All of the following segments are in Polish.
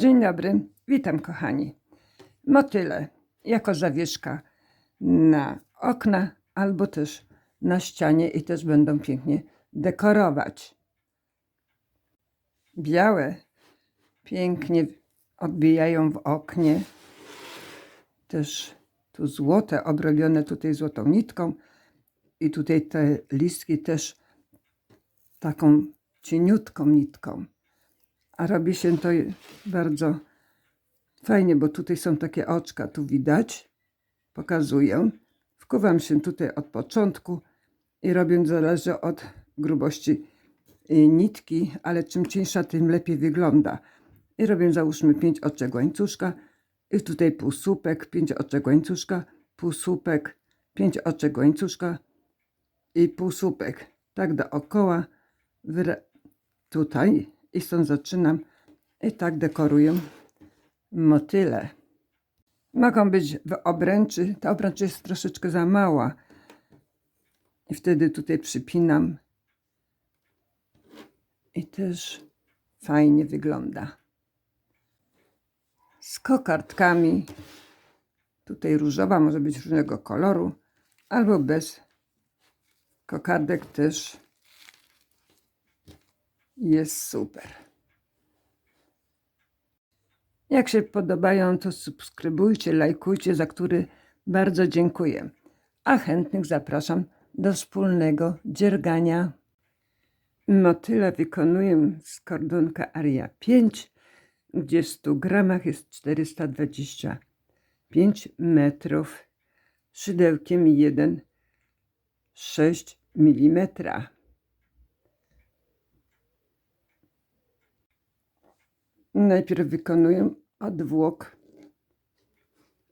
Dzień dobry, witam kochani. Motyle jako zawieszka na okna albo też na ścianie i też będą pięknie dekorować. Białe pięknie odbijają w oknie. Też tu złote, obrobione tutaj złotą nitką i tutaj te listki też taką cieniutką nitką. A robi się to bardzo fajnie, bo tutaj są takie oczka, tu widać, pokazuję. Wkuwam się tutaj od początku i robię, zależy od grubości nitki, ale czym cieńsza, tym lepiej wygląda. I robię, załóżmy, 5 oczek łańcuszka i tutaj półsłupek, 5 oczek łańcuszka, półsłupek, 5 oczek łańcuszka i półsłupek. Tak dookoła, tutaj i stąd zaczynam i tak dekoruję motyle. Mogą być w obręczy. Ta obręcz jest troszeczkę za mała i wtedy tutaj przypinam i też fajnie wygląda. Z kokardkami. Tutaj różowa, może być różnego koloru, albo bez kokardek też jest super. Jak się podobają, to subskrybujcie, lajkujcie, za który bardzo dziękuję. A chętnych zapraszam do wspólnego dziergania. Motyle wykonuję z kordonka Aria 5, gdzie w 100 gramach jest 425 metrów, szydełkiem 1,6 mm. Najpierw wykonuję odwłok.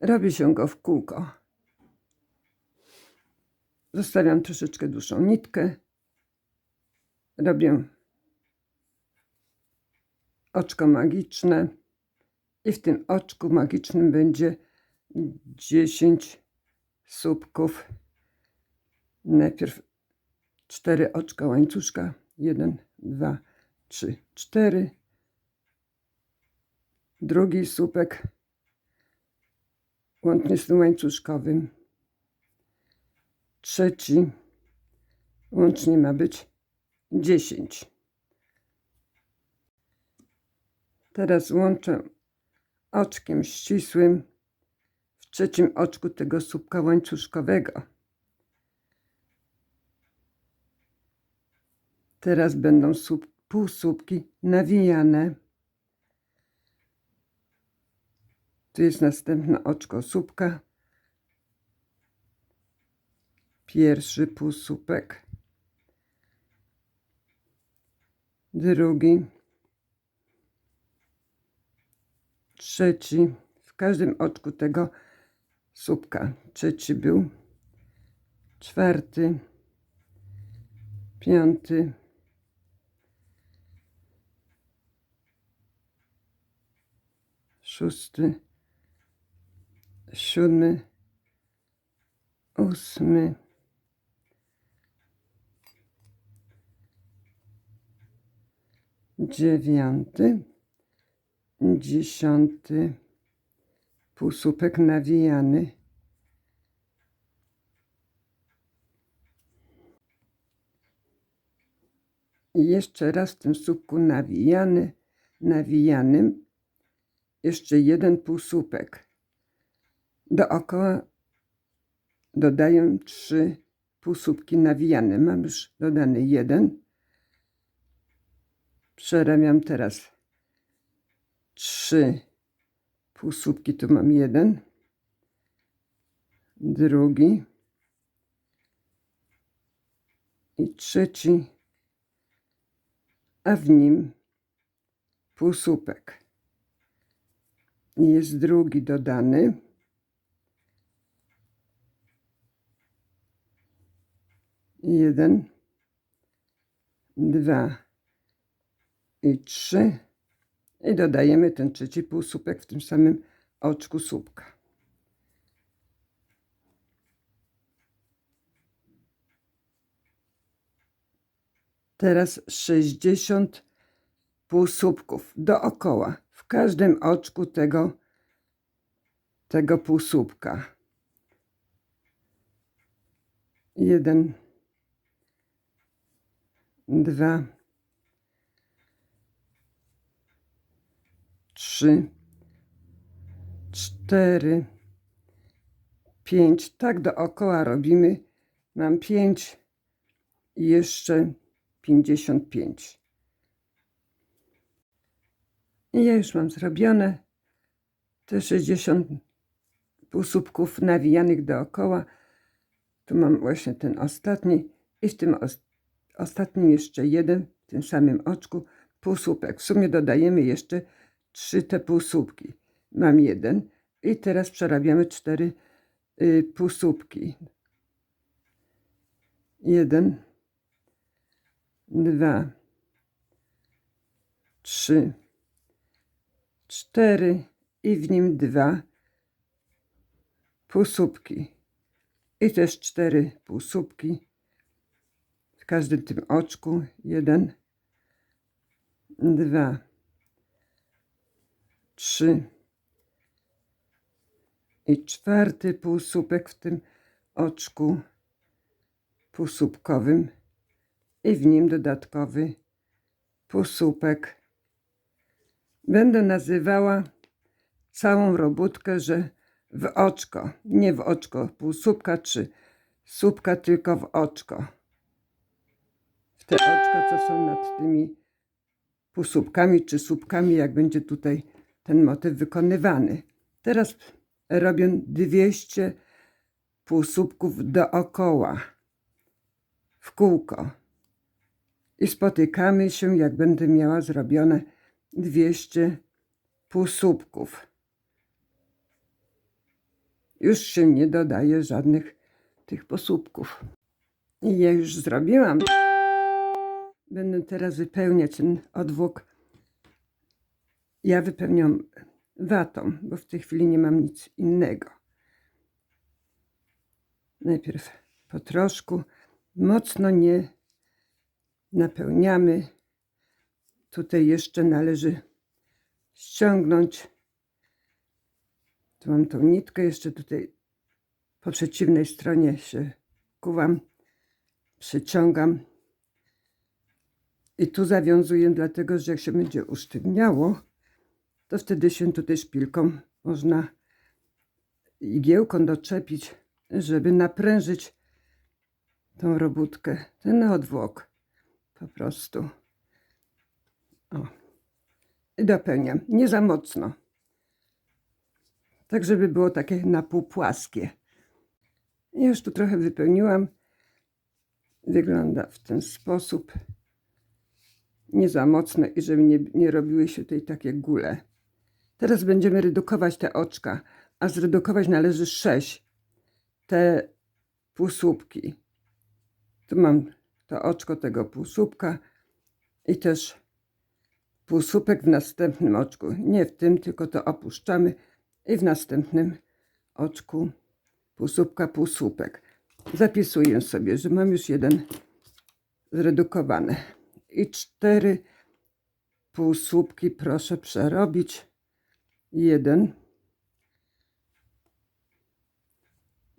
Robi się go w kółko. Zostawiam troszeczkę dłuższą nitkę. Robię oczko magiczne i w tym oczku magicznym będzie 10 słupków. Najpierw 4 oczka łańcuszka. 1, 2, 3, 4. Drugi słupek łącznie z tym łańcuszkowym. Trzeci. Łącznie ma być 10. Teraz łączę oczkiem ścisłym w trzecim oczku tego słupka łańcuszkowego. Teraz będą półsłupki nawijane. Tu jest następne oczko słupka. Pierwszy półsłupek. Drugi. Trzeci. W każdym oczku tego słupka. Trzeci był. Czwarty. Piąty. Szósty. 7, 8, 9, 10, półsłupek nawijany. I jeszcze raz w tym słupku nawijanym, jeszcze jeden półsłupek. Dookoła dodaję 3 półsłupki nawijane. Mam już dodany 1. Przerabiam teraz 3 półsłupki. Tu mam 1. Drugi. I trzeci. A w nim półsłupek. Jest drugi dodany. 1, 2 i 3 i dodajemy ten trzeci półsłupek w tym samym oczku słupka. Teraz 60 półsłupków dookoła. w każdym oczku tego półsłupka. 1, 2, 3, 4, 5. Tak dookoła robimy. Mam 5 i jeszcze 55. I ja już mam zrobione te 60 półsłupków nawijanych dookoła. Tu mam właśnie ten ostatni i w tym ostatnim jeszcze jeden, w tym samym oczku półsłupek. W sumie dodajemy jeszcze 3 te półsłupki. Mam 1 i teraz przerabiamy 4 półsłupki. 1, 2, 3, 4 i w nim 2 półsłupki. I też 4 półsłupki w każdym tym oczku. 1, 2, 3 i 4 półsłupek w tym oczku półsłupkowym i w nim dodatkowy półsłupek. Będę nazywała całą robótkę, że w oczko, nie w oczko półsłupka czy słupka, tylko w oczko. W te oczka, co są nad tymi półsłupkami czy słupkami, jak będzie tutaj ten motyw wykonywany. Teraz robię 200 półsłupków dookoła, w kółko. I spotykamy się, jak będę miała zrobione 200 półsłupków. Już się nie dodaje żadnych tych półsłupków. I ja już zrobiłam. Będę teraz wypełniać ten odwłok. Ja wypełniam watą, bo w tej chwili nie mam nic innego. Najpierw po troszku, mocno nie napełniamy. Tutaj jeszcze należy ściągnąć. Tu mam tą nitkę, jeszcze tutaj po przeciwnej stronie się kuwam, przyciągam i tu zawiązuję, dlatego że jak się będzie usztywniało, to wtedy się tutaj szpilką można igiełką doczepić, żeby naprężyć tą robótkę, ten odwłok po prostu. O. I dopełniam, nie za mocno, tak żeby było takie na pół płaskie. I już tu trochę wypełniłam. Wygląda w ten sposób. Nie za mocno i żeby nie robiły się tutaj takie gule. Teraz będziemy redukować te oczka, a zredukować należy 6 te półsłupki. Tu mam to oczko tego półsłupka i też półsłupek w następnym oczku. Nie w tym, tylko to opuszczamy i w następnym oczku półsłupka, półsłupek. Zapisuję sobie, że mam już jeden zredukowany. I 4 półsłupki proszę przerobić. 1,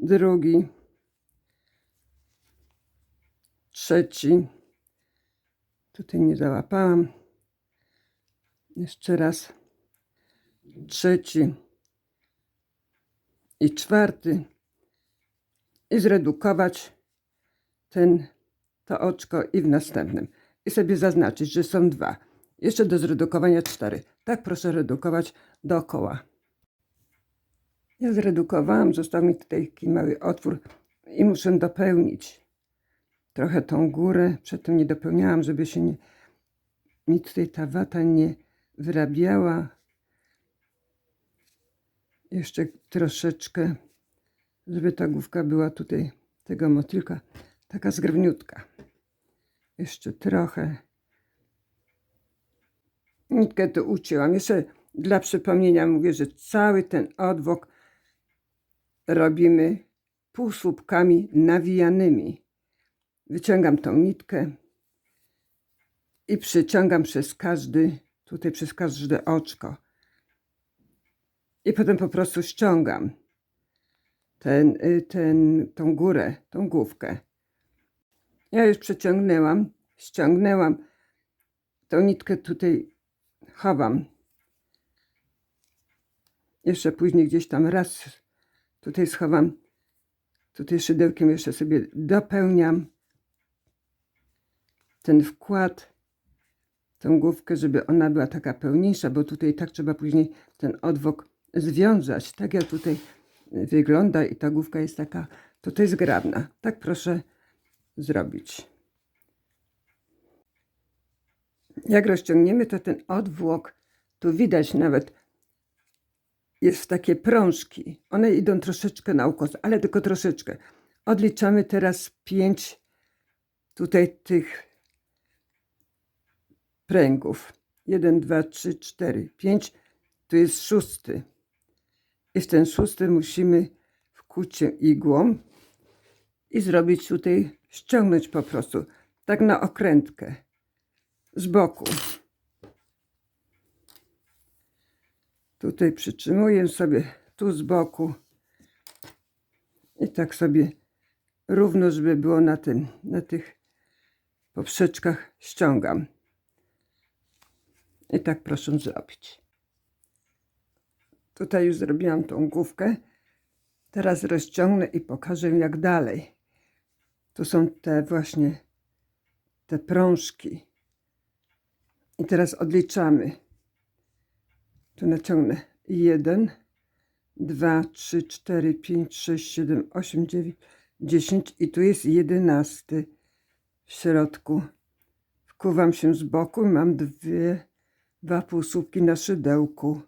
drugi, trzeci. Tutaj nie załapałam. Jeszcze raz. 3 i 4. I zredukować to oczko i w następnym. I sobie zaznaczyć, że są 2. Jeszcze do zredukowania 4. Tak proszę redukować dookoła. Ja zredukowałam, został mi tutaj taki mały otwór i muszę dopełnić trochę tą górę. Przedtem nie dopełniałam, żeby się mi tutaj ta wata nie wyrabiała. Jeszcze troszeczkę, żeby ta główka była tutaj tego motylka taka zgrabniutka. Jeszcze trochę. Nitkę tu ucięłam. Jeszcze dla przypomnienia mówię, że cały ten odwłok robimy półsłupkami nawijanymi. Wyciągam tą nitkę i przyciągam przez każde oczko. I potem po prostu ściągam tą górę, tą główkę. Ja już przeciągnęłam, ściągnęłam. Tą nitkę tutaj chowam. Jeszcze później gdzieś tam raz tutaj schowam. Tutaj szydełkiem jeszcze sobie dopełniam ten wkład, tą główkę, żeby ona była taka pełniejsza, bo tutaj tak trzeba później ten odwłok związać. Tak jak tutaj wygląda i ta główka jest taka tutaj zgrabna. Tak proszę zrobić. Jak rozciągniemy, to ten odwłok, tu widać nawet, jest w takie prążki. One idą troszeczkę na ukos, ale tylko troszeczkę. Odliczamy teraz 5 tutaj tych pręgów. 1, 2, 3, 4, 5. Tu jest 6. I w ten 6 musimy wkuć się igłą i zrobić tutaj, ściągnąć po prostu, tak na okrętkę, z boku. Tutaj przytrzymuję sobie tu z boku i tak sobie równo, żeby było na tych poprzeczkach, ściągam. I tak proszę zrobić. Tutaj już zrobiłam tą główkę. Teraz rozciągnę i pokażę, jak dalej. Tu są te właśnie te prążki. I teraz odliczamy. Tu naciągnę 1, 2, 3, 4, 5, 6, 7, 8, 9, 10 i tu jest 11 w środku. Wkuwam się z boku i mam dwa półsłupki na szydełku.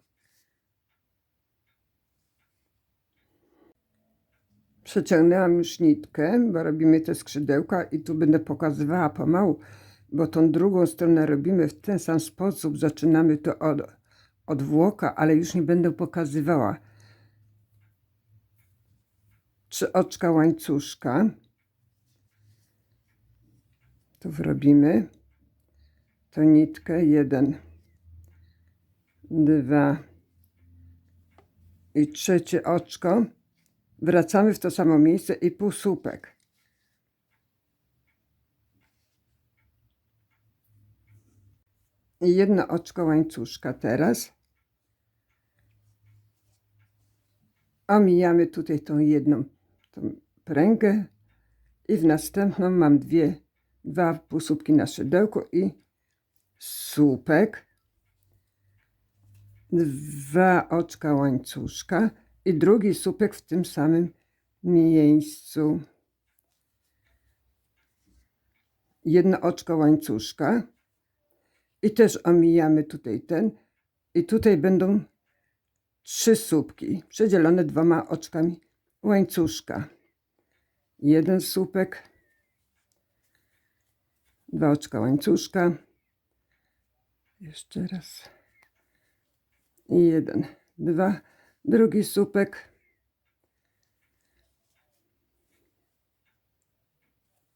Przeciągnęłam już nitkę, bo robimy te skrzydełka i tu będę pokazywała pomału, bo tą drugą stronę robimy w ten sam sposób. Zaczynamy to od włoka, ale już nie będę pokazywała. 3 oczka łańcuszka. Tu wrobimy tą nitkę. 1, 2 i 3 oczko. Wracamy w to samo miejsce i półsłupek. I 1 oczko łańcuszka teraz. Omijamy tutaj tą jedną tą pręgę i w następną mam 2 półsłupki na szydełku i słupek. 2 oczka łańcuszka i drugi słupek w tym samym miejscu. 1 oczko łańcuszka i też omijamy tutaj ten i tutaj będą 3 słupki przedzielone 2 oczkami łańcuszka. 1 słupek, 2 oczka łańcuszka, jeszcze raz, 1, 2, drugi słupek,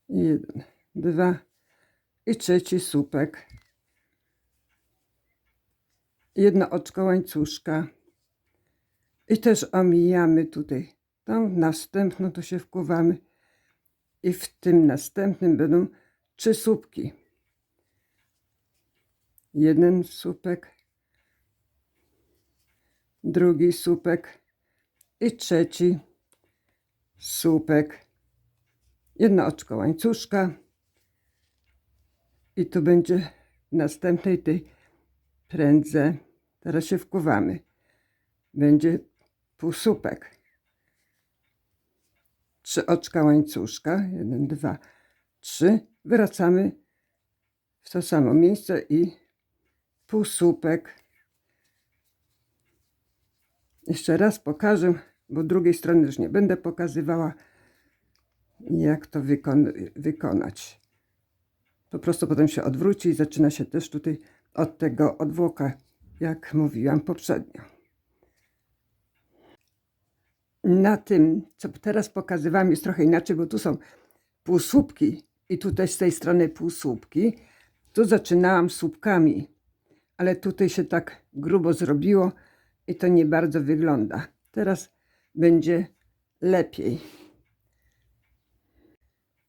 1, 2 i 3 słupek, 1 oczko łańcuszka i też omijamy tutaj tą następną, to się wkuwamy i w tym następnym będą 3 słupki. 1 słupek, drugi słupek i 3 słupek. 1 oczko łańcuszka i tu będzie w następnej tej prędze, teraz się wkuwamy, będzie półsłupek. 3 oczka łańcuszka, 1, 2, 3, wracamy w to samo miejsce i półsłupek. Jeszcze raz pokażę, bo drugiej strony już nie będę pokazywała, jak to wykonać. Po prostu potem się odwróci i zaczyna się też tutaj od tego odwłoka, jak mówiłam poprzednio. Na tym, co teraz pokazywałam, jest trochę inaczej, bo tu są półsłupki i tutaj z tej strony półsłupki. Tu zaczynałam słupkami, ale tutaj się tak grubo zrobiło i to nie bardzo wygląda. Teraz będzie lepiej.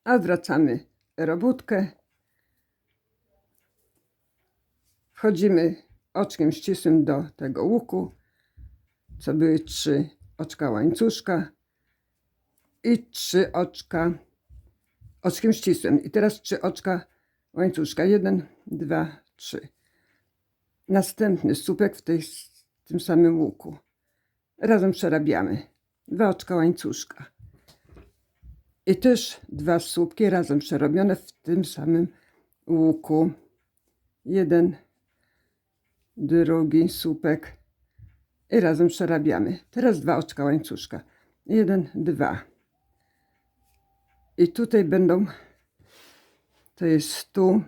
Odwracamy robótkę. Wchodzimy oczkiem ścisłym do tego łuku, co były 3 oczka łańcuszka i 3 oczka oczkiem ścisłym. I teraz 3 oczka łańcuszka. 1, 2, 3. Następny słupek w tym samym łuku. Razem przerabiamy. 2 oczka łańcuszka. I też 2 słupki razem przerobione w tym samym łuku. 1, drugi słupek i razem przerabiamy. Teraz 2 oczka łańcuszka. 1, 2. I tutaj będą, to jest tu,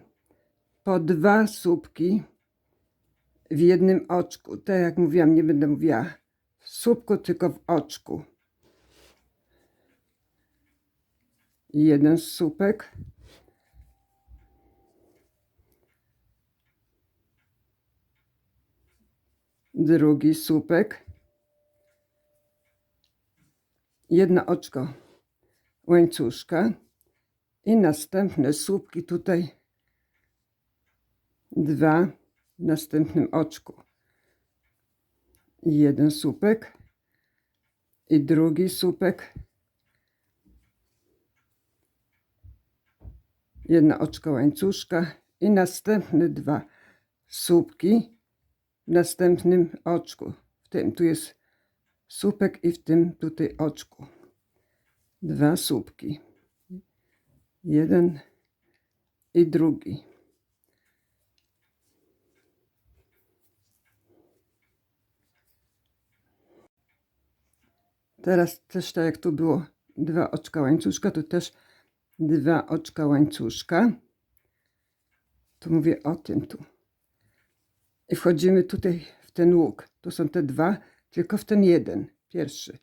po 2 słupki w jednym oczku. Tak jak mówiłam, nie będę mówiła w słupku, tylko w oczku. 1 słupek. Drugi słupek. 1 oczko łańcuszka i następne słupki tutaj 2 w następnym oczku. 1 słupek i drugi słupek. 1 oczko łańcuszka i następne 2 słupki w następnym oczku. W tym tu jest słupek i w tym tutaj oczku. 2 słupki. 1 i drugi. Teraz też tak jak tu było 2 oczka łańcuszka, tu też 2 oczka łańcuszka. Tu mówię o tym tu. I wchodzimy tutaj w ten łuk. Tu są te 2, tylko w ten 1. Pierwszy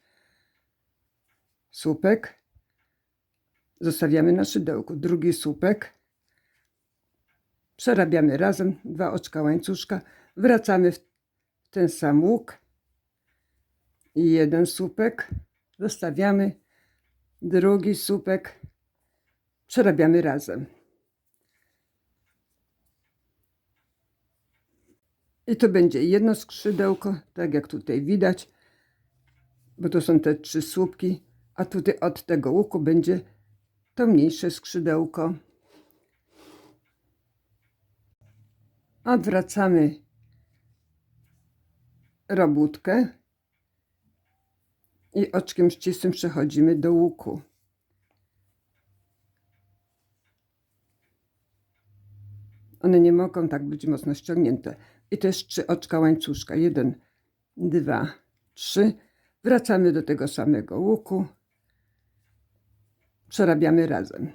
słupek. Zostawiamy na szydełku. Drugi słupek. Przerabiamy razem. 2 oczka łańcuszka. Wracamy w ten sam łuk. I 1 słupek. Zostawiamy. Drugi słupek. Przerabiamy razem. I to będzie jedno skrzydełko, tak jak tutaj widać, bo to są te 3 słupki, a tutaj od tego łuku będzie to mniejsze skrzydełko. Odwracamy robótkę i oczkiem ścisłym przechodzimy do łuku. One nie mogą tak być mocno ściągnięte. I też 3 oczka łańcuszka. 1, 2, 3. Wracamy do tego samego łuku. Przerabiamy razem.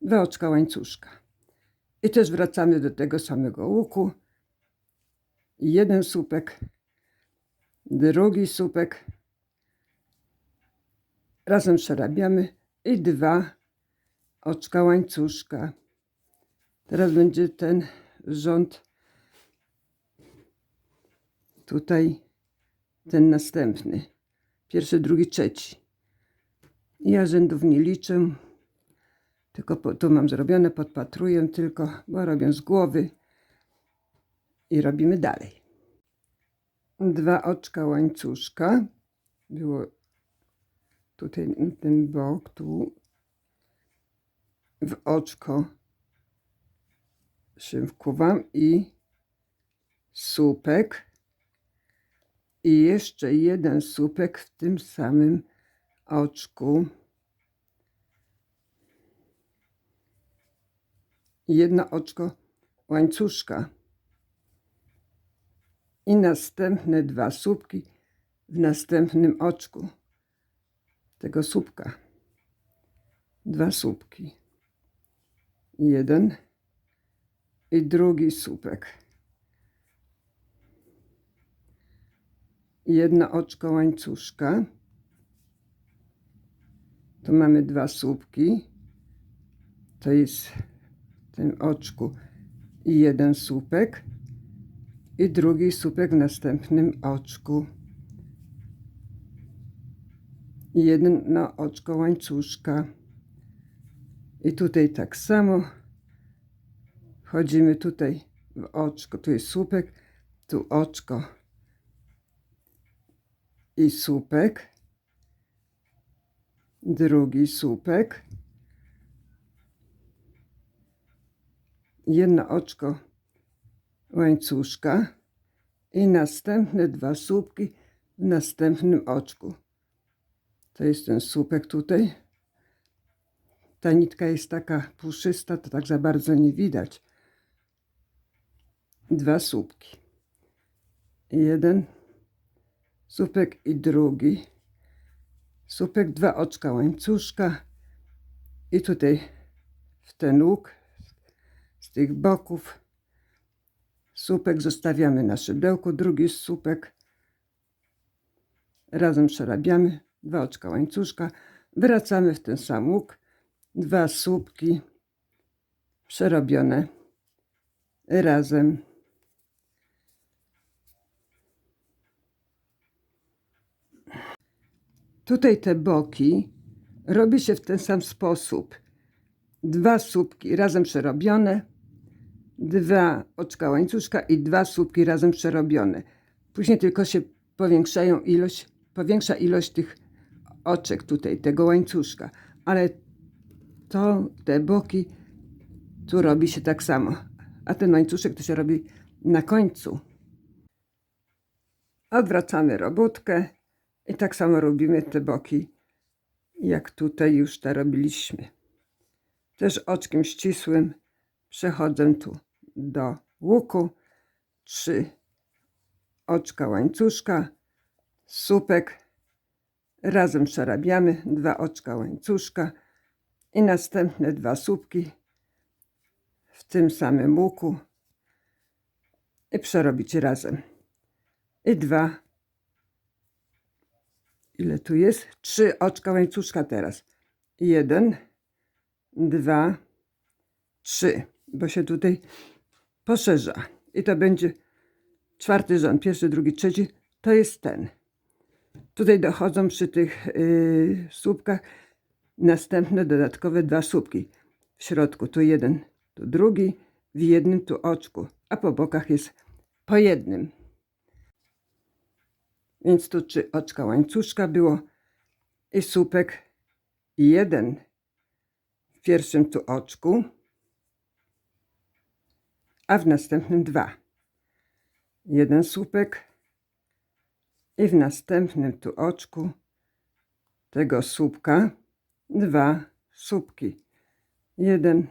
2 oczka łańcuszka. I też wracamy do tego samego łuku. 1 słupek. Drugi słupek. Razem przerabiamy. I 2 oczka łańcuszka. Teraz będzie ten rząd. Tutaj ten następny. Pierwszy, drugi, trzeci. Ja rzędów nie liczę. Tylko tu mam zrobione, podpatruję tylko, bo robię z głowy. I robimy dalej. 2 oczka łańcuszka. Było tutaj ten bok, tu w oczko się wkuwam i słupek. I jeszcze 1 słupek w tym samym oczku. 1 oczko łańcuszka. I następne 2 słupki w następnym oczku tego słupka. 2 słupki. 1 i drugi słupek. 1 oczko łańcuszka. Tu mamy 2 słupki. To jest w tym oczku i 1 słupek. i drugi słupek w następnym oczku. I jedno oczko łańcuszka. I tutaj tak samo wchodzimy tutaj w oczko, tu jest słupek, tu oczko i słupek, drugi słupek, jedno oczko łańcuszka i następne dwa słupki w następnym oczku. To jest ten słupek tutaj. Ta nitka jest taka puszysta, to tak za bardzo nie widać. Dwa słupki. Jeden słupek i drugi słupek, dwa oczka łańcuszka i tutaj w ten łuk z tych boków słupek zostawiamy na szydełku, drugi słupek razem przerabiamy, dwa oczka łańcuszka, wracamy w ten sam łuk, dwa słupki przerobione razem. Tutaj te boki robi się w ten sam sposób. Dwa słupki razem przerobione, dwa oczka łańcuszka i dwa słupki razem przerobione. Później tylko się powiększa ilość tych oczek tutaj, tego łańcuszka. Ale te boki tu robi się tak samo. A ten łańcuszek to się robi na końcu. Odwracamy robótkę i tak samo robimy te boki, jak tutaj już te robiliśmy. Też oczkiem ścisłym przechodzę tu do łuku, 3 oczka łańcuszka, słupek, razem przerabiamy, 2 oczka łańcuszka i następne 2 słupki w tym samym łuku i przerobić razem. I 2, ile tu jest? 3 oczka łańcuszka teraz. 1, 2, 3, bo się tutaj poszerza. I to będzie 4. rząd, 1., 2., 3, to jest ten. Tutaj dochodzą przy tych słupkach następne dodatkowe 2 słupki. W środku tu jeden, tu drugi, w jednym tu oczku, a po bokach jest po jednym. Więc tu 3 oczka łańcuszka było i słupek 1 w pierwszym tu oczku, a w następnym 2. 1 słupek i w następnym tu oczku tego słupka 2 słupki. 1,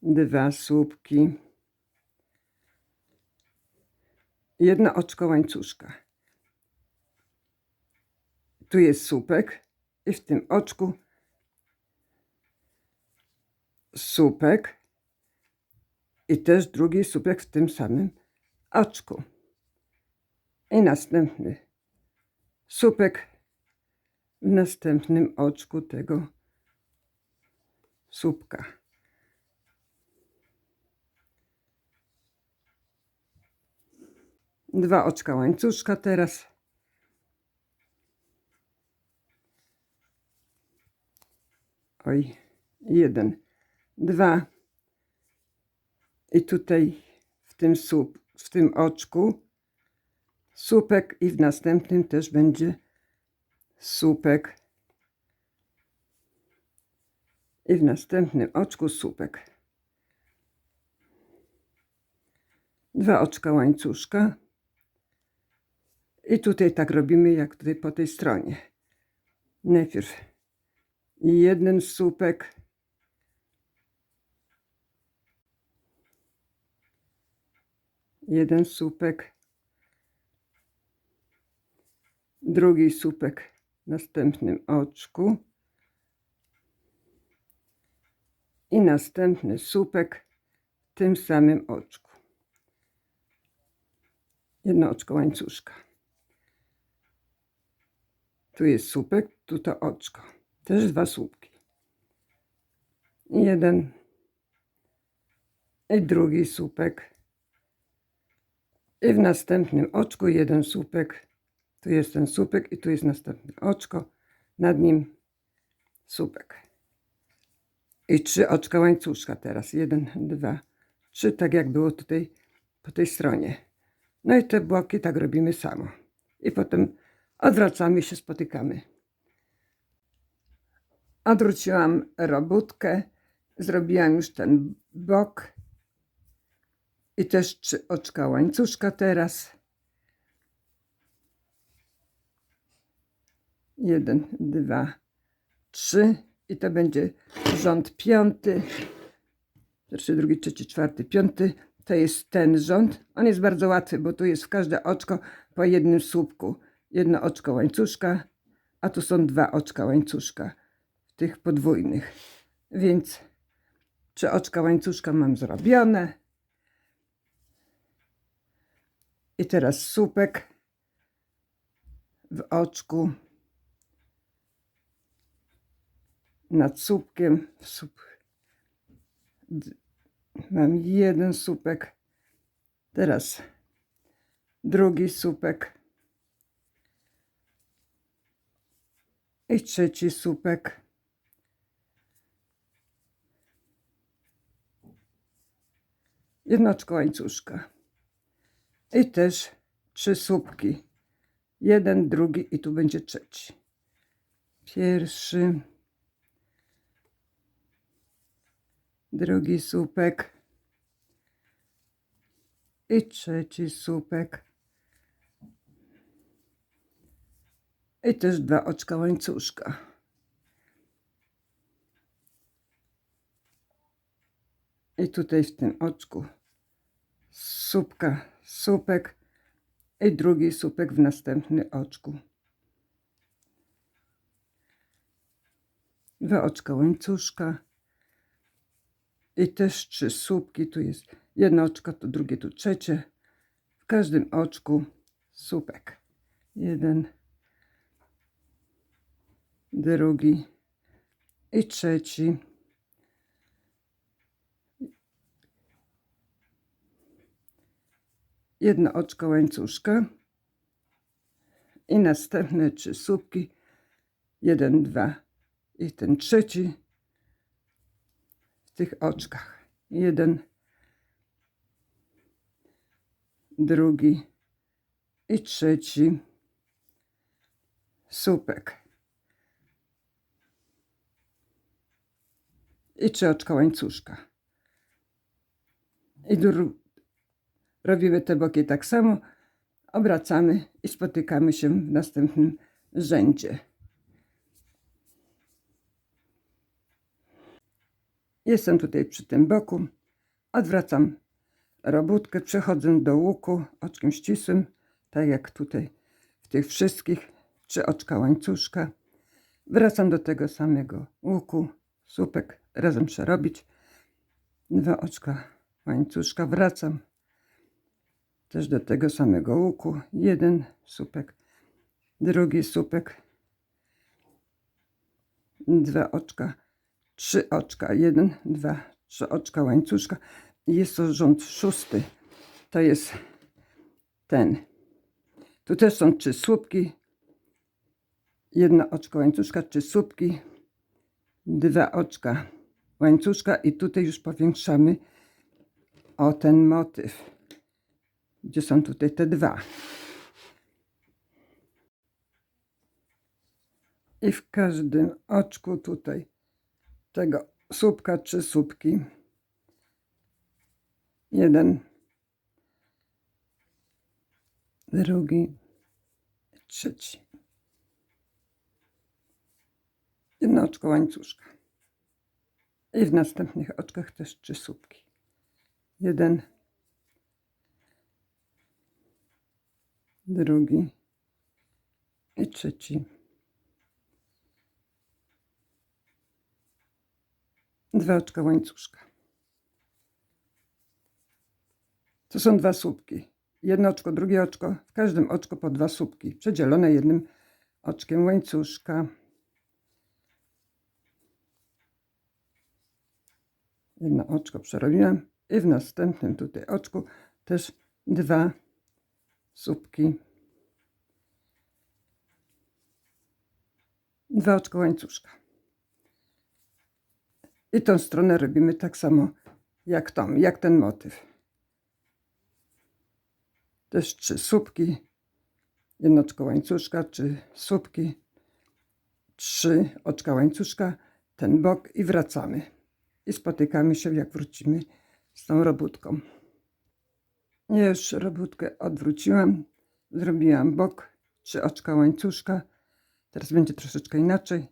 2 słupki. 1 oczko łańcuszka. Tu jest słupek i w tym oczku słupek i też drugi słupek w tym samym oczku. I następny słupek w następnym oczku tego słupka. Dwa oczka łańcuszka teraz. Oj, 1, 2 i tutaj w tym oczku słupek i w następnym też będzie słupek i w następnym oczku słupek. 2 oczka łańcuszka i tutaj tak robimy jak tutaj po tej stronie. Najpierw 1 słupek, jeden słupek, drugi słupek w następnym oczku i następny słupek w tym samym oczku. 1 oczko łańcuszka. Tu jest słupek, tu to oczko. Też 2 słupki. 1 i drugi słupek I w następnym oczku jeden słupek. Tu jest ten słupek i tu jest następne oczko. Nad nim słupek. I 3 oczka łańcuszka teraz. 1, 2, 3. Tak jak było tutaj po tej stronie. No i te boki tak robimy samo. I potem odwracamy się, spotykamy. Odwróciłam robótkę. Zrobiłam już ten bok. I też 3 oczka łańcuszka teraz. 1, 2, 3. I to będzie rząd 5. Pierwszy, drugi, trzeci, czwarty, 5. To jest ten rząd. On jest bardzo łatwy, bo tu jest w każde oczko po jednym słupku. 1 oczko łańcuszka, a tu są 2 oczka łańcuszka w tych podwójnych. Więc 3 oczka łańcuszka mam zrobione. I teraz słupek w oczku. Nad słupkiem mam 1 słupek. Teraz drugi słupek. I 3 słupek. Jedno oczko łańcuszka. I też 3 słupki. 1, drugi i tu będzie 3. Pierwszy. Drugi słupek. I 3 słupek. I też 2 oczka łańcuszka. I tutaj w tym oczku słupka, słupek i drugi słupek w następnym oczku. 2 oczka łańcuszka i też 3 słupki. Tu jest 1 oczko, to drugie, tu 3. W każdym oczku słupek. 1, drugi i 3. 1 oczko łańcuszka i następne 3 słupki. 1, 2 i ten 3 w tych oczkach. 1, drugi i 3 słupek. I 3 oczka łańcuszka. I robimy te boki tak samo. Obracamy i spotykamy się w następnym rzędzie. Jestem tutaj przy tym boku. Odwracam robótkę, przechodzę do łuku oczkiem ścisłym, tak jak tutaj w tych wszystkich. 3 oczka łańcuszka. Wracam do tego samego łuku, słupek razem przerobić. 2 oczka łańcuszka, wracam też do tego samego łuku. 1 słupek, drugi słupek, 2 oczka, 3 oczka, 1, 2, 3 oczka łańcuszka. Jest to rząd 6. To jest ten. Tu też są 3 słupki. 1 oczko łańcuszka, 3 słupki, 2 oczka łańcuszka i tutaj już powiększamy o ten motyw, gdzie są tutaj te 2. I w każdym oczku tutaj tego słupka 3 słupki. 1, drugi, 3. 1 oczko łańcuszka. I w następnych oczkach też 3 słupki. 1, drugi i 3. Dwa oczka łańcuszka. To są 2 słupki. 1 oczko, drugie oczko. W każdym oczku po 2 słupki. Przedzielone 1 oczkiem łańcuszka. 1 oczko przerobiłam. I w następnym tutaj oczku też 2 słupki, 2 oczka łańcuszka. I tą stronę robimy tak samo jak tą, jak ten motyw. Też 3 słupki, 1 oczko łańcuszka, 3 słupki, 3 oczka łańcuszka, ten bok i wracamy. I spotykamy się, jak wrócimy z tą robótką. Ja już robótkę odwróciłam, zrobiłam bok, 3 oczka łańcuszka. Teraz będzie troszeczkę inaczej.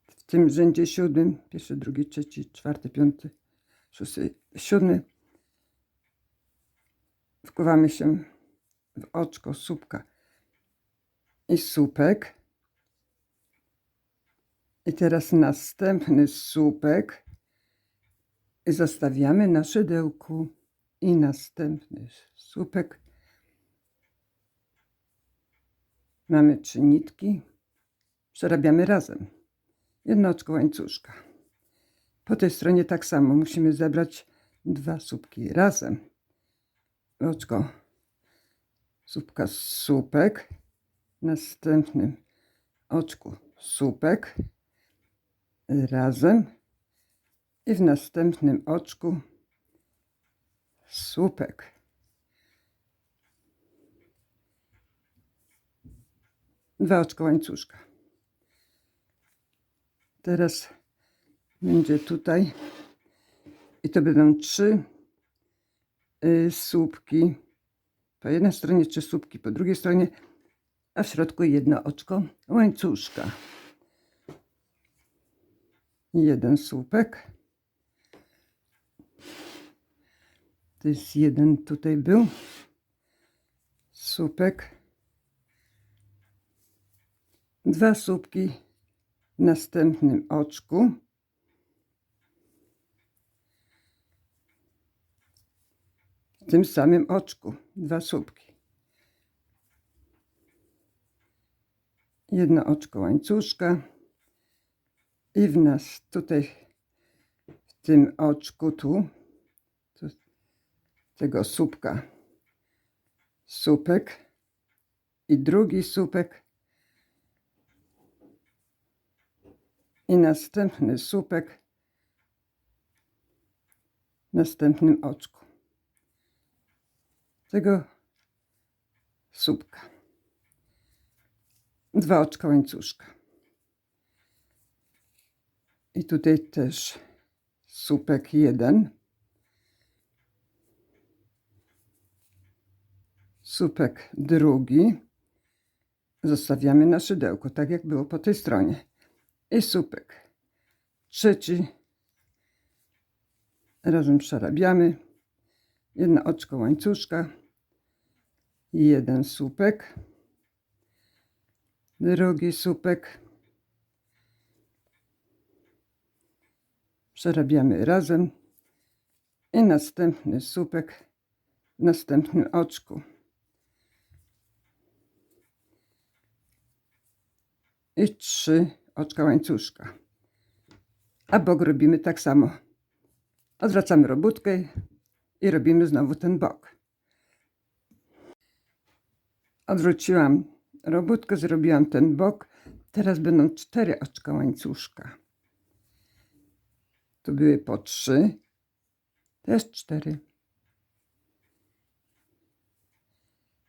W tym rzędzie 7, pierwszy, drugi, trzeci, czwarty, piąty, szósty, 7. Wkuwamy się w oczko słupka i słupek. I teraz następny słupek i zostawiamy na szydełku. I następny słupek. Mamy 3 nitki. Przerabiamy razem. 1 oczko łańcuszka. Po tej stronie tak samo musimy zebrać 2 słupki razem. Oczko słupka, słupek. W następnym oczku słupek razem i w następnym oczku słupek. Dwa oczka łańcuszka. Teraz będzie tutaj i to będą 3 słupki po jednej stronie, 3 słupki po drugiej stronie, a w środku 1 oczko łańcuszka. 1 słupek. To jest 1 tutaj był. Słupek. 2 słupki w następnym oczku. W tym samym oczku 2 słupki. 1 oczko łańcuszka. I w nas tutaj, w tym oczku tu, tego słupka, słupek i drugi słupek i następny słupek w następnym oczku tego słupka. 2 oczka łańcuszka. I tutaj też słupek 1. Słupek drugi. Zostawiamy na szydełku, tak jak było po tej stronie. I słupek trzeci. Razem przerabiamy. 1 oczko łańcuszka. 1 słupek. Drugi słupek. Przerabiamy razem. I następny słupek w następnym oczku. I 3 oczka łańcuszka. A bok robimy tak samo. Odwracamy robótkę i robimy znowu ten bok. Odwróciłam robótkę, zrobiłam ten bok. Teraz będą 4 oczka łańcuszka. Tu były po 3. Też 4.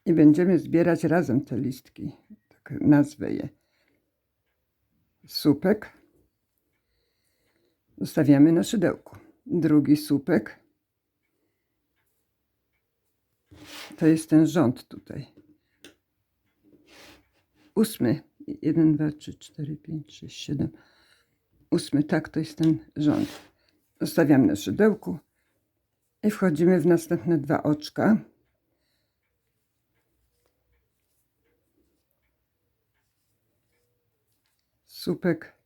I będziemy zbierać razem te listki. Tak nazwę je. Słupek. Zostawiamy na szydełku. Drugi słupek. To jest ten rząd tutaj. 8. 1, 2, 3, 4, 5, 6, 7. 8. Tak, to jest ten rząd. Zostawiamy na szydełku. I wchodzimy w następne 2 oczka. Słupek.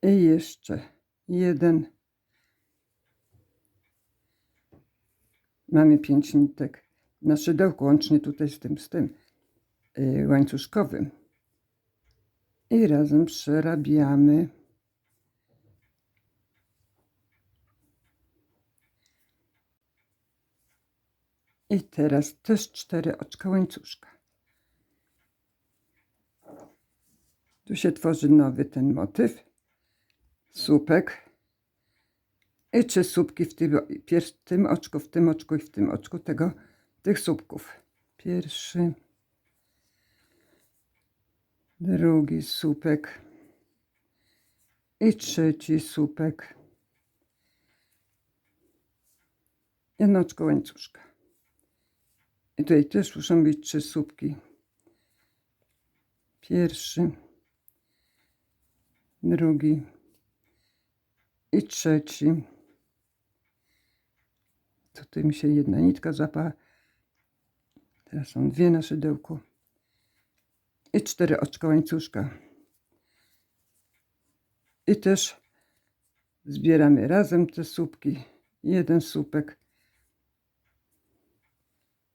I jeszcze 1. Mamy 5 nitek na szydełku, łącznie tutaj z tym łańcuszkowym. I razem przerabiamy. I teraz też 4 oczka łańcuszka. Tu się tworzy nowy ten motyw. Słupek. I 3 słupki w tym oczku, w tym oczku i w tym oczku tych słupków. Pierwszy, drugi słupek i trzeci słupek. Jedno oczko łańcuszka. I tutaj też muszą być 3 słupki. Pierwszy, drugi i trzeci. Tutaj mi się jedna nitka złapała. Teraz są 2 na szydełku. I 4 oczka łańcuszka. I też zbieramy razem te słupki. Jeden słupek,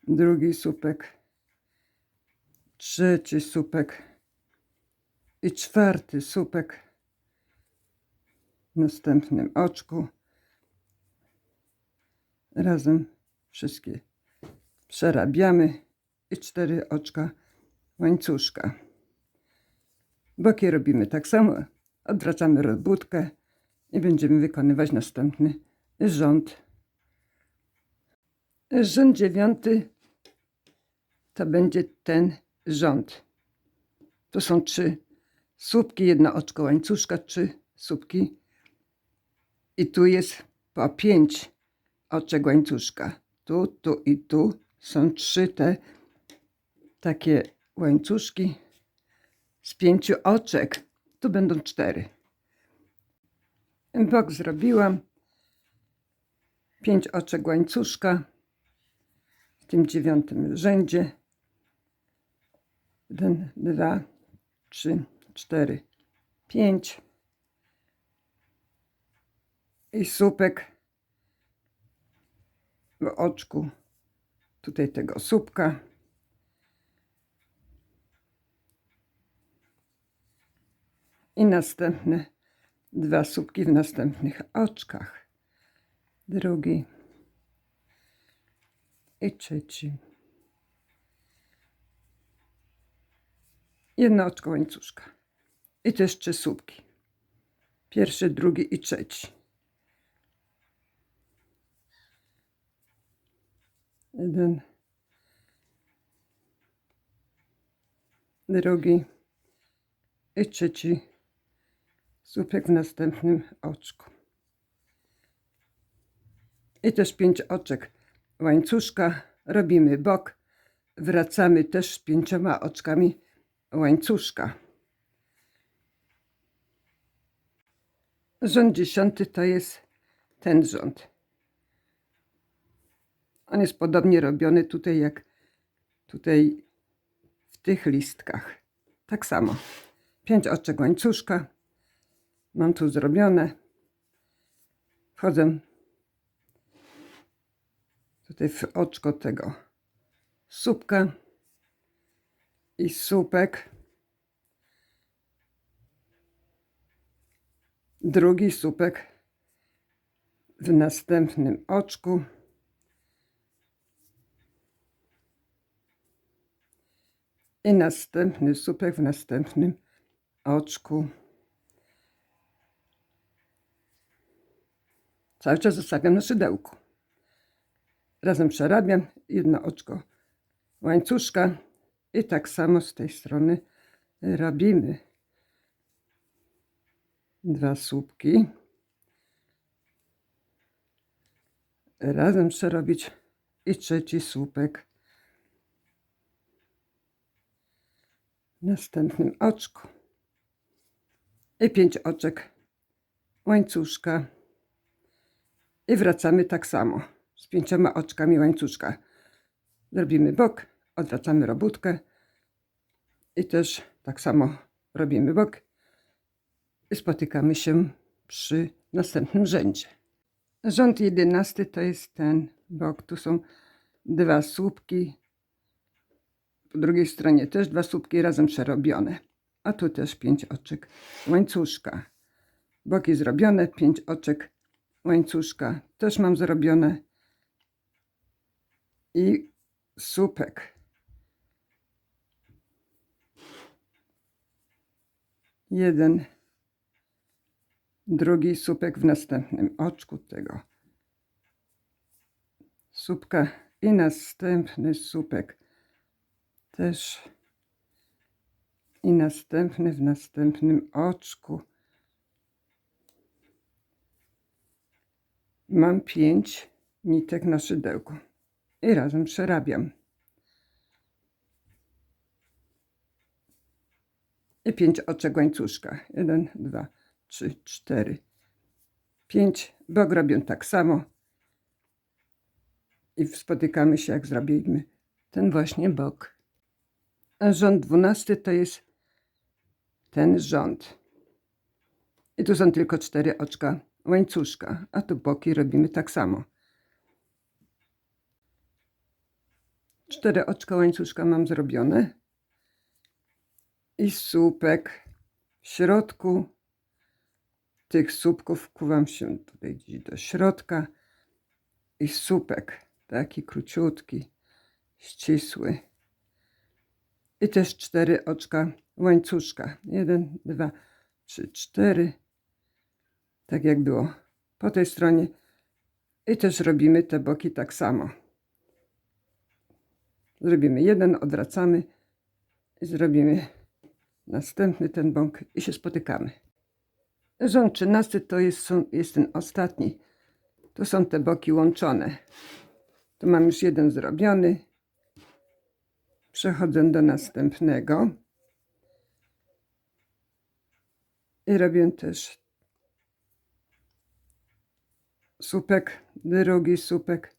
drugi słupek, trzeci słupek i 4 słupek w następnym oczku. Razem wszystkie przerabiamy i 4 oczka łańcuszka. Boki robimy tak samo. Odwracamy robótkę i będziemy wykonywać następny rząd. Rząd 9 to będzie ten rząd. To są 3 słupki, jedno oczko łańcuszka, 3 słupki. I tu jest po 5 oczek łańcuszka. Tu, tu i tu są 3 te takie łańcuszki z 5 oczek. Tu będą 4. Bok zrobiłam. 5 oczek łańcuszka w tym 9 rzędzie. 1, 2, 3, 4, 5. I słupek w oczku tutaj tego słupka. I następne 2 słupki w następnych oczkach. Drugi i trzeci. Jedno oczko łańcuszka. I też 3 słupki. Pierwszy, drugi i trzeci. 1, drugi i trzeci słupek w następnym oczku. I też 5 oczek łańcuszka. Robimy bok. Wracamy też z 5 oczkami łańcuszka. Rząd 10 to jest ten rząd. On jest podobnie robiony tutaj jak tutaj w tych listkach. Tak samo. 5 oczek łańcuszka. Mam tu zrobione. Wchodzę tutaj w oczko tego słupka i słupek. Drugi słupek w następnym oczku. I następny słupek w następnym oczku. Cały czas zostawiam na szydełku. Razem przerabiam jedno oczko łańcuszka i tak samo z tej strony robimy. 2 słupki. Razem przerobić i trzeci słupek w następnym oczku. I 5 oczek łańcuszka. I wracamy tak samo z 5 oczkami łańcuszka. Zrobimy bok, odwracamy robótkę i też tak samo robimy bok i spotykamy się przy następnym rzędzie. Rząd 11 to jest ten bok. Tu są 2 słupki. Po drugiej stronie też 2 słupki razem przerobione. A tu też 5 oczek łańcuszka. Boki zrobione, 5 oczek łańcuszka też mam zrobione. i słupek. Jeden, drugi słupek w następnym oczku tego słupka i następny słupek też i następny w następnym oczku. Mam 5 nitek na szydełku i razem przerabiam. I 5 oczek łańcuszka. 1, 2, 3, 4, 5. Bok robię tak samo. I spotykamy się, jak zrobimy ten właśnie bok. A rząd 12 to jest ten rząd. I tu są tylko 4 oczka łańcuszka, a tu boki robimy tak samo. 4 oczka łańcuszka mam zrobione. I słupek w środku tych słupków wkuwam się tutaj gdzieś do środka i słupek taki króciutki, ścisły. I też 4 oczka łańcuszka. 1, 2, 3, 4. Tak jak było po tej stronie. I też robimy te boki tak samo. Zrobimy jeden, odwracamy i zrobimy następny ten bok i się spotykamy. Rząd 13 to jest ten ostatni. To są te boki łączone. Tu mam już jeden zrobiony. Przechodzę do następnego. I robię też słupek, drugi słupek.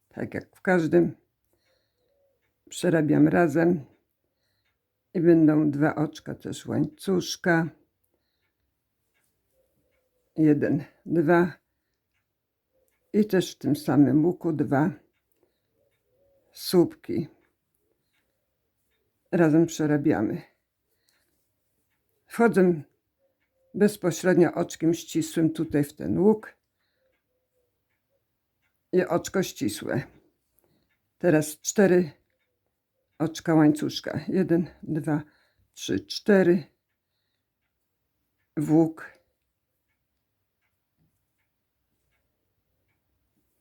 Tak jak w każdym. Przerabiam razem. I będą 2 oczka też łańcuszka. 1, 2. I też w tym samym łuku 2 słupki. Razem przerabiamy. Wchodzę bezpośrednio oczkiem ścisłym tutaj w ten łuk. I oczko ścisłe. Teraz 4 oczka łańcuszka. 1, 2, 3, 4. W łuk.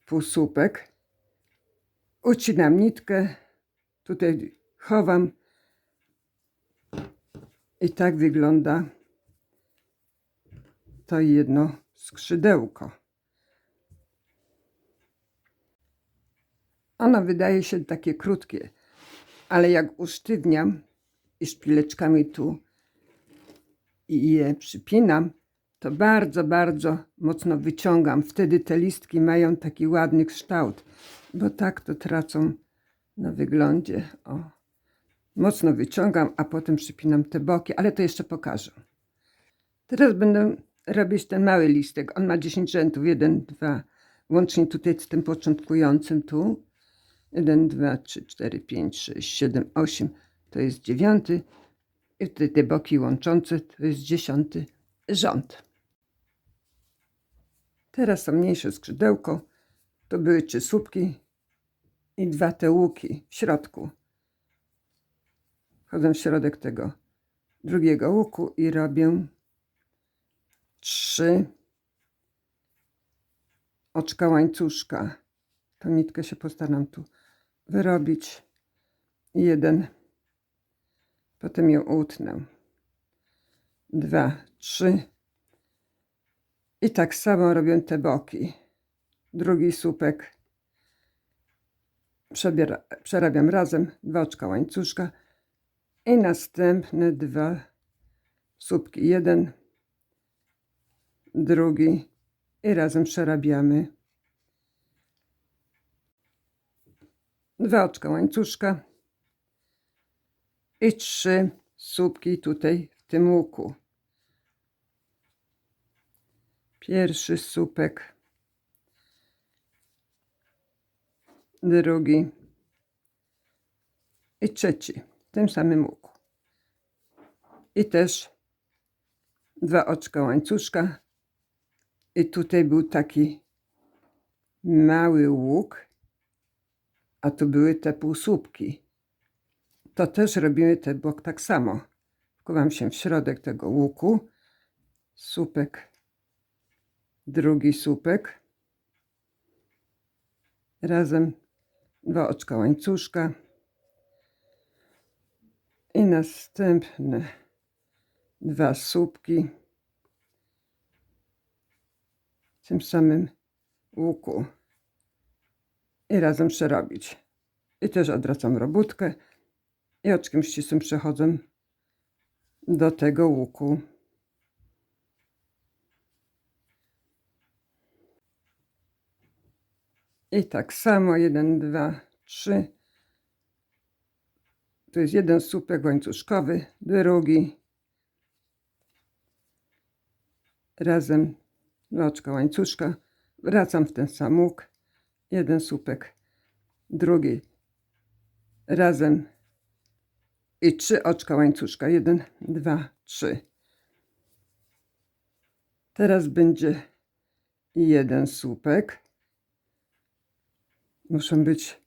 Półsłupek. Ucinam nitkę. Tutaj chowam. I tak wygląda to jedno skrzydełko. Ono wydaje się takie krótkie, ale jak usztywniam i szpileczkami tu i je przypinam, to bardzo, bardzo mocno wyciągam. Wtedy te listki mają taki ładny kształt, bo tak to tracą na wyglądzie. O. Mocno wyciągam, a potem przypinam te boki, ale to jeszcze pokażę. Teraz będę robić ten mały listek. On ma 10 rzędów. 1, 2, łącznie tutaj z tym początkującym tu. 1, 2, 3, 4, 5, 6, 7, 8. To jest 9. I tutaj te boki łączące to jest 10 rząd. Teraz są mniejsze skrzydełko. To były 3 słupki i 2 te łuki w środku. Wchodzę w środek tego drugiego łuku i robię 3 oczka łańcuszka. Tą nitkę się postaram tu wyrobić. 1. Potem ją utnę. 2, 3. I tak samo robię te boki. Drugi słupek. Przerabiam razem 2 oczka łańcuszka. I następne 2 słupki. 1, drugi i razem przerabiamy. 2 oczka łańcuszka i 3 słupki tutaj w tym łuku. Pierwszy słupek, drugi i trzeci w tym samym łuku. I też 2 oczka łańcuszka. I tutaj był taki mały łuk. a tu były te półsłupki. To też robimy ten bok tak samo. Wkładam się w środek tego łuku, słupek, drugi słupek, razem 2 oczka łańcuszka i następne 2 słupki w tym samym łuku i razem przerobić. I też odwracam robótkę i oczkiem ścisłym przechodzę do tego łuku. I tak samo 1, 2, 3. Tu jest jeden słupek łańcuszkowy, drugi. Razem 2 oczka łańcuszka. Wracam w ten sam łuk. Jeden słupek, drugi. Razem i 3 oczka łańcuszka. 1, 2, 3. Teraz będzie jeden słupek. Muszą być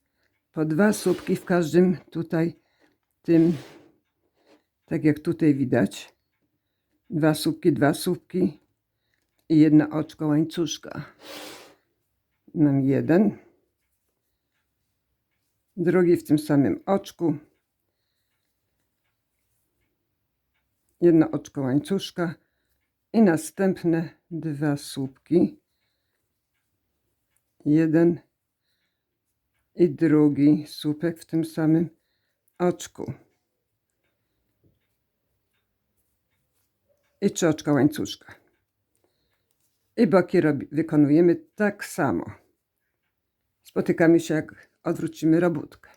po 2 słupki w każdym tutaj tym, tak jak tutaj widać. 2 słupki i 1 oczko łańcuszka. Mam jeden, drugi w tym samym oczku, 1 oczko łańcuszka i następne 2 słupki. Jeden i drugi słupek w tym samym oczku. I 3 oczka łańcuszka. I boki wykonujemy tak samo. Spotykamy się, jak odwrócimy robótkę.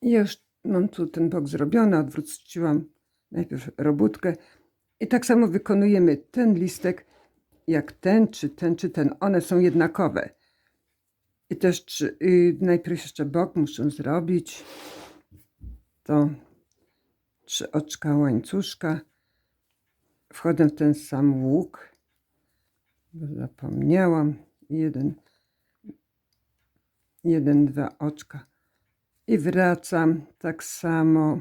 I już mam tu ten bok zrobiony. Odwróciłam najpierw robótkę. I tak samo wykonujemy ten listek, jak ten, czy ten, czy ten. One są jednakowe. I też najpierw jeszcze bok muszę zrobić. To 3 oczka łańcuszka. Wchodzę w ten sam łuk, bo zapomniałam. 1, 2 oczka. I wracam tak samo.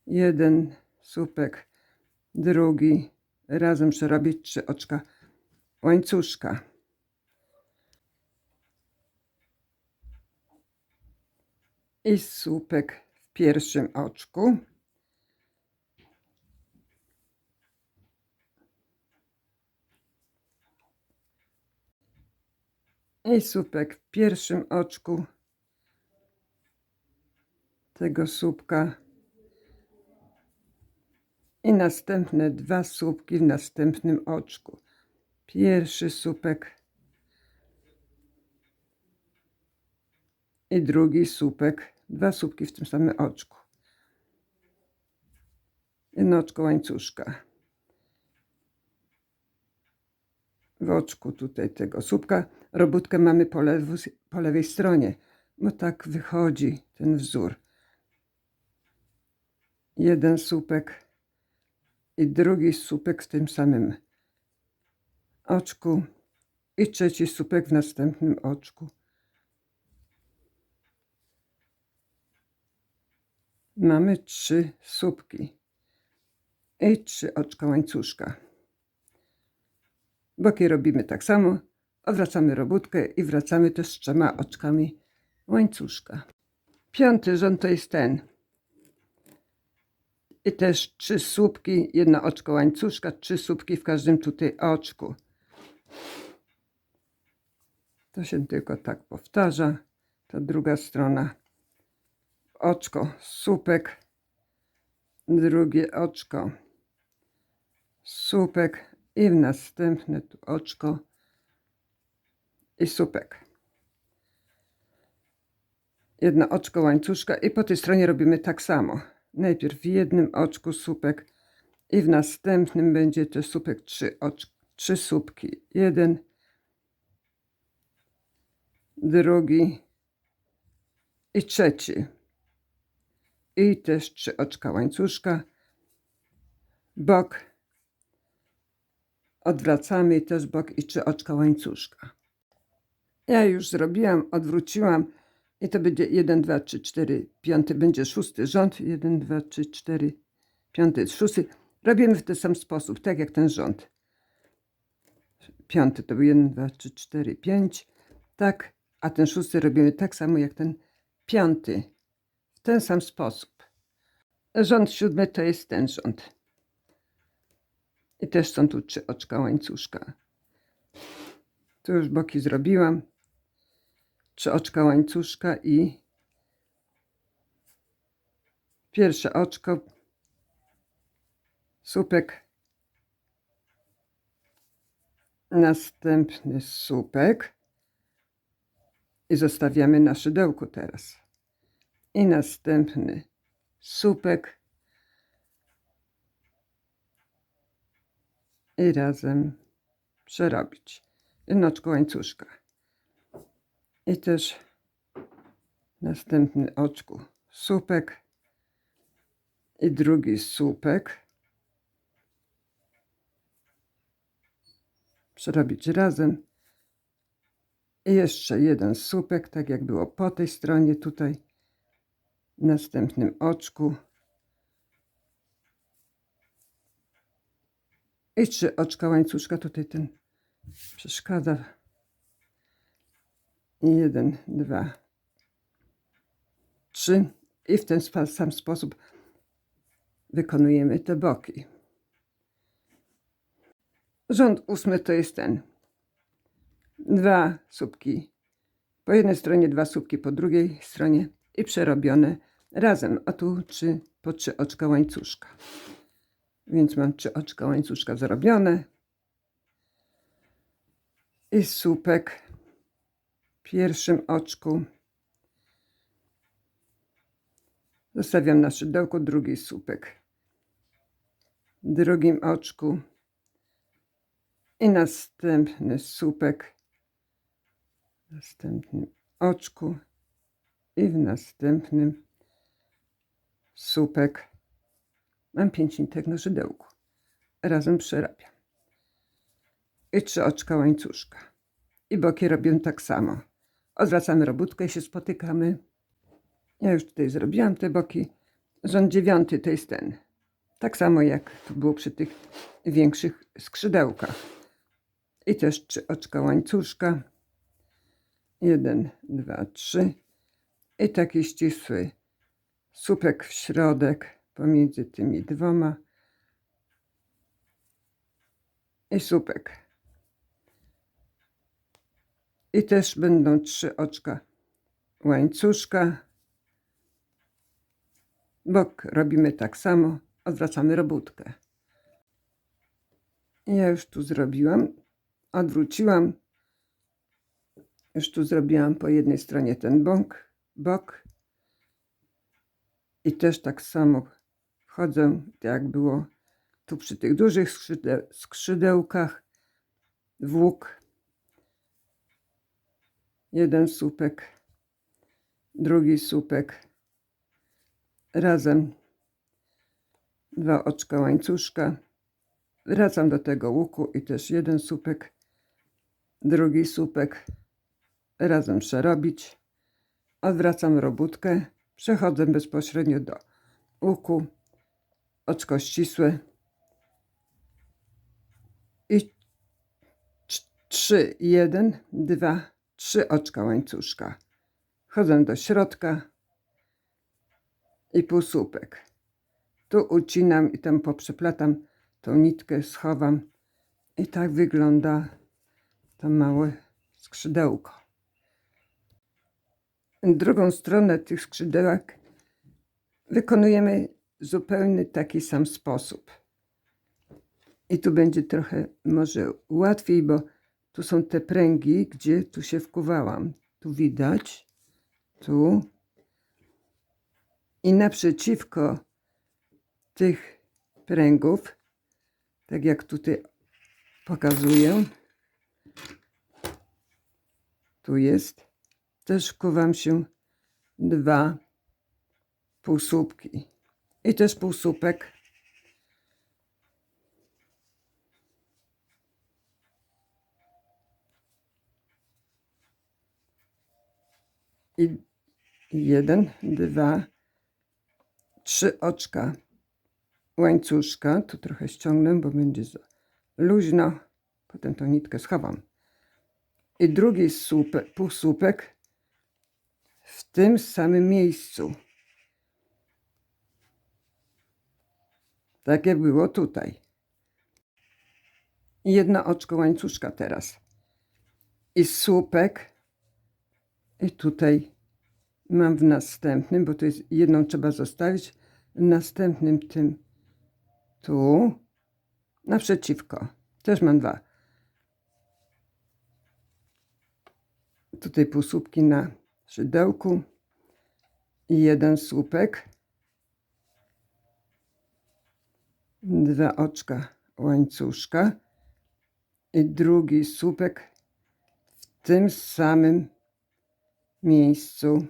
1 słupek, drugi. Razem przerobić 3 oczka łańcuszka. I słupek w pierwszym oczku. I słupek w pierwszym oczku tego słupka. I następne 2 słupki w następnym oczku. Pierwszy słupek i drugi słupek. 2 słupki w tym samym oczku. 1 oczko łańcuszka. W oczku tutaj tego słupka. Robótkę mamy po lewej stronie, bo tak wychodzi ten wzór. 1 słupek i drugi słupek w tym samym oczku i 3 słupek w następnym oczku. Mamy 3 słupki i 3 oczka łańcuszka. Boki robimy tak samo. Odwracamy robótkę i wracamy też z 3 oczkami łańcuszka. 5. rząd to jest ten. I też 3 słupki, 1 oczko łańcuszka, 3 słupki w każdym tutaj oczku. To się tylko tak powtarza. To druga strona. Oczko, słupek, drugie oczko, słupek i w następne tu oczko i słupek. 1 oczko łańcuszka i po tej stronie robimy tak samo. Najpierw w jednym oczku słupek i w następnym będzie też słupek 3 słupki. 1, drugi i 3. I też 3 oczka łańcuszka. Bok. Odwracamy i też bok i 3 oczka łańcuszka. Ja już zrobiłam, odwróciłam i to będzie 1, 2, 3, 4, 5, będzie 6 rząd. 1, 2, 3, 4, 5, 6. Robimy w ten sam sposób, tak jak ten rząd. 5 to był 1, 2, 3, 4, 5. Tak, a ten 6 robimy tak samo jak ten 5. W ten sam sposób. Rząd 7 to jest ten rząd. I też są tu 3 oczka łańcuszka. Tu już boki zrobiłam. 3 oczka łańcuszka i pierwsze oczko, słupek, następny słupek i zostawiamy na szydełku teraz. I następny słupek i razem przerobić. Jedno oczko łańcuszka. I też następny oczku słupek i drugi słupek. Przerobić razem. I jeszcze jeden słupek, tak jak było po tej stronie tutaj. W następnym oczku. I 3 oczka łańcuszka. Tutaj ten przeszkadza. I 1, 2, 3. I w ten sam sposób wykonujemy te boki. Rząd 8 to jest ten. 2 słupki po jednej stronie, 2 słupki po drugiej stronie i przerobione razem. A tu po 3 oczka łańcuszka. Więc mam 3 oczka łańcuszka zrobione. I słupek w pierwszym oczku. Zostawiam na szydełku drugi słupek w drugim oczku. I następny słupek w następnym oczku i w następnym słupek. Mam 5 nitek na szydełku. Razem przerabiam. I 3 oczka łańcuszka. I boki robię tak samo. Odwracamy robótkę i się spotykamy. Ja już tutaj zrobiłam te boki. Rząd 9 to jest ten. Tak samo jak to było przy tych większych skrzydełkach. I też 3 oczka łańcuszka. 1, 2, 3. I taki ścisły słupek w środek pomiędzy tymi dwoma. I słupek. I też będą 3 oczka łańcuszka. Bok robimy tak samo. Odwracamy robótkę. Ja już tu zrobiłam. Odwróciłam. Już tu zrobiłam po jednej stronie ten bok. I też tak samo wchodzę, tak jak było tu przy tych dużych skrzydełkach. W łuk. Jeden słupek. Drugi słupek. Razem 2 oczka łańcuszka. Wracam do tego łuku i też jeden słupek. Drugi słupek. Razem przerobić. Odwracam robótkę. Przechodzę bezpośrednio do łuku. Oczko ścisłe. I 3, 1, 2, 3 oczka łańcuszka. Wchodzę do środka. I półsłupek. Tu ucinam i tam poprzeplatam tą nitkę, schowam. I tak wygląda to małe skrzydełko. Drugą stronę tych skrzydełek wykonujemy w zupełnie taki sam sposób. I tu będzie trochę może łatwiej, bo tu są te pręgi, gdzie tu się wkuwałam. Tu widać. Tu. I naprzeciwko tych pręgów, tak jak tutaj pokazuję, tu jest, też wkuwam się 2 półsłupki i też półsłupek. I 1, 2, 3 oczka łańcuszka. Tu trochę ściągnę, bo będzie za luźno. Potem tą nitkę schowam. I drugi półsłupek w tym samym miejscu. Tak jak było tutaj. I jedno oczko łańcuszka teraz. I słupek. I tutaj mam w następnym, bo to jest jedną trzeba zostawić. W następnym tym tu naprzeciwko. Też mam 2. Tutaj półsłupki na szydełku. I jeden słupek. 2 oczka łańcuszka. I drugi słupek w tym samym miejscu.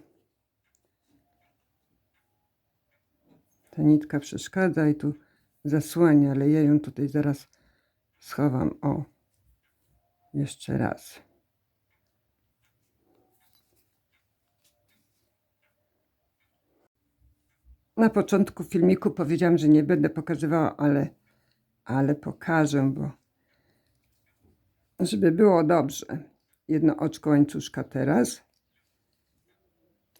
Ta nitka przeszkadza i tu zasłania, ale ja ją tutaj zaraz schowam. O, jeszcze raz. Na początku filmiku powiedziałam, że nie będę pokazywała, ale pokażę, bo żeby było dobrze. Jedno oczko łańcuszka teraz.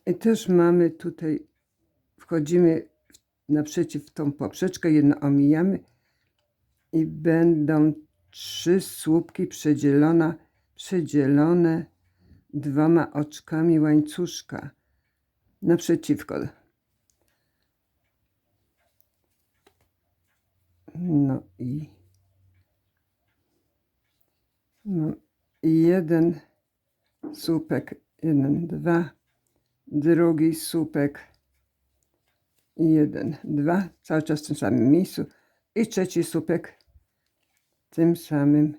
I też mamy tutaj, wchodzimy naprzeciw tą poprzeczkę, jedno omijamy i będą 3 słupki przedzielone 2 oczkami łańcuszka naprzeciwko. No i jeden słupek, 1, 2, drugi słupek, 1, 2, cały czas w tym samym miejscu i trzeci słupek w tym samym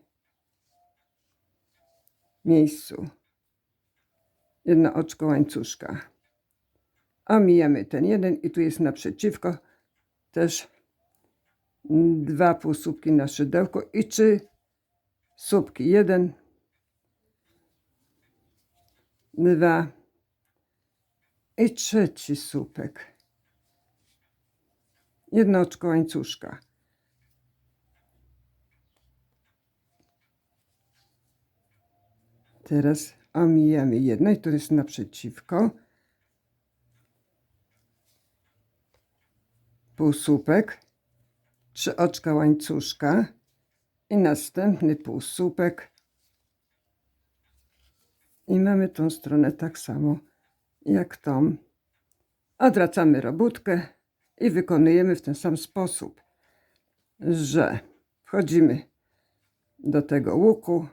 miejscu. Jedno oczko łańcuszka. Omijamy ten jeden i tu jest naprzeciwko też 2 półsłupki na szydełku i 3 słupki. 1, 2 i trzeci słupek. Jedno oczko łańcuszka. Teraz omijamy jedno i tu jest naprzeciwko. Półsłupek, 3 oczka łańcuszka i następny półsłupek. I mamy tą stronę tak samo jak tą. Odwracamy robótkę i wykonujemy w ten sam sposób, że wchodzimy do tego łuku.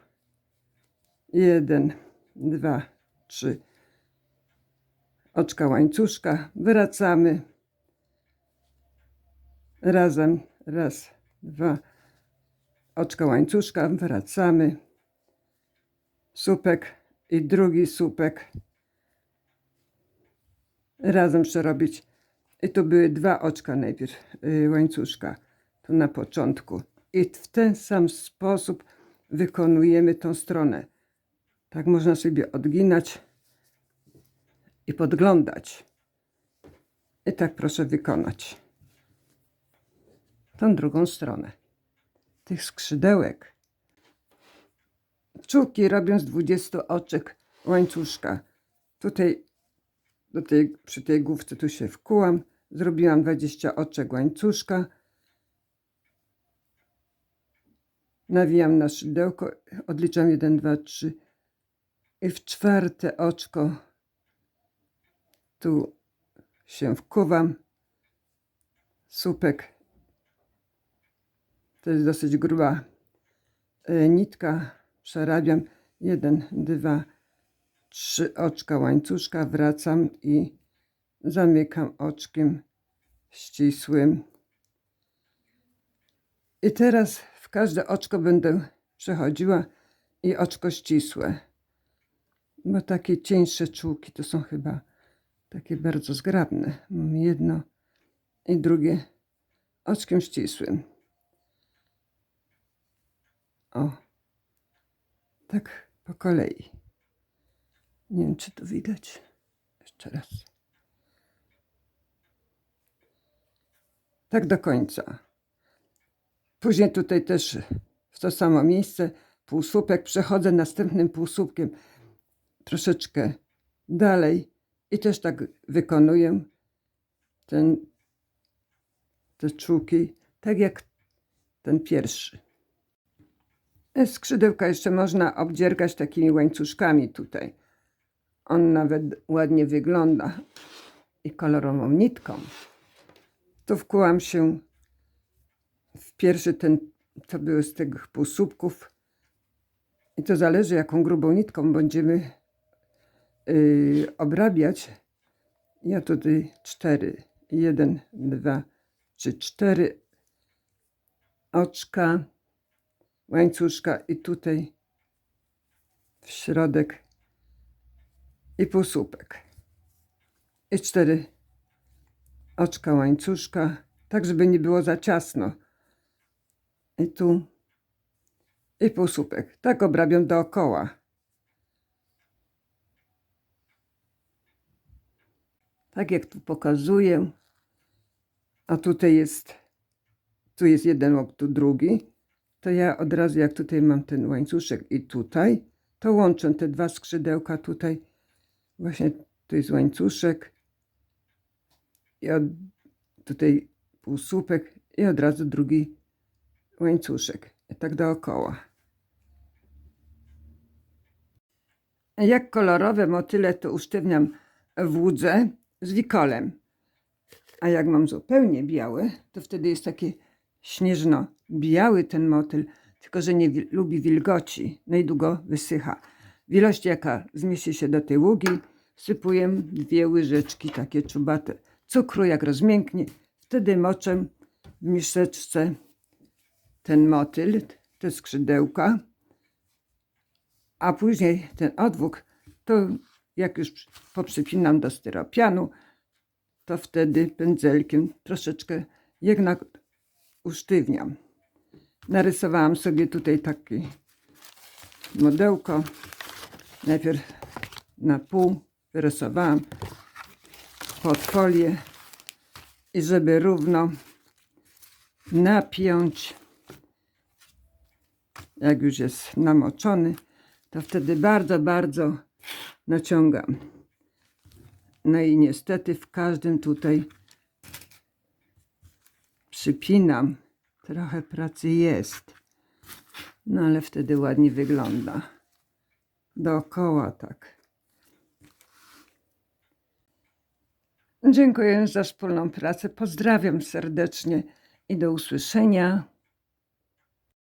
1, 2, 3 oczka łańcuszka, wracamy razem, 1, 2 oczka łańcuszka, wracamy, słupek i drugi słupek razem przerobić i tu były 2 oczka najpierw łańcuszka, tu na początku i w ten sam sposób wykonujemy tą stronę. Tak można sobie odginać i podglądać. I tak proszę wykonać tą drugą stronę tych skrzydełek. Pszczółki robią z 20 oczek łańcuszka. Tutaj przy tej główce tu się wkułam. Zrobiłam 20 oczek łańcuszka. Nawijam na szydełko. Odliczam 1, 2, 3. I w 4 oczko tu się wkuwam. Słupek. To jest dosyć gruba nitka. Przerabiam 1, 2, 3 oczka łańcuszka. Wracam i zamykam oczkiem ścisłym. I teraz w każde oczko będę przechodziła i oczko ścisłe. Bo takie cieńsze czułki to są chyba takie bardzo zgrabne. Mam jedno i drugie oczkiem ścisłym. O, tak po kolei. Nie wiem, czy to widać. jeszcze raz. Tak do końca. Później tutaj też w to samo miejsce półsłupek, przechodzę następnym półsłupkiem troszeczkę dalej i też tak wykonuję te czółki, tak jak ten pierwszy. Skrzydełka jeszcze można obdziergać takimi łańcuszkami tutaj. On nawet ładnie wygląda i kolorową nitką. Tu wkułam się w pierwszy to były z tych półsłupków i to zależy, jaką grubą nitką będziemy obrabiać. Ja tutaj 4, 1, 2, 3, 4 oczka, łańcuszka i tutaj w środek i półsłupek. I 4 oczka łańcuszka, tak żeby nie było za ciasno. I tu i półsłupek. Tak obrabiam dookoła. Tak jak tu pokazuję. A tutaj jest jeden łok, tu drugi. To ja od razu, jak tutaj mam ten łańcuszek i tutaj, to łączę te dwa skrzydełka tutaj. Właśnie tu jest łańcuszek. I tutaj półsłupek i od razu drugi łańcuszek. I tak dookoła. Jak kolorowe motyle, to usztywniam w łudze z wikolem. A jak mam zupełnie biały, to wtedy jest taki śnieżno-biały ten motyl, tylko że nie lubi wilgoci, no i długo wysycha. W ilości, jaka zmieści się do tej ługi, sypuję 2 łyżeczki takie czubate cukru. Jak rozmięknie, wtedy moczę w miseczce ten motyl, te skrzydełka, a później ten odwłok, to jak już poprzypinam do styropianu, to wtedy pędzelkiem troszeczkę jednak usztywniam. Narysowałam sobie tutaj takie modełko. Najpierw na pół wyrysowałam pod folię i żeby równo napiąć, jak już jest namoczony, to wtedy bardzo, bardzo naciągam. No i niestety w każdym tutaj przypinam. Trochę pracy jest. No ale wtedy ładnie wygląda. Dookoła tak. Dziękuję za wspólną pracę. Pozdrawiam serdecznie i do usłyszenia.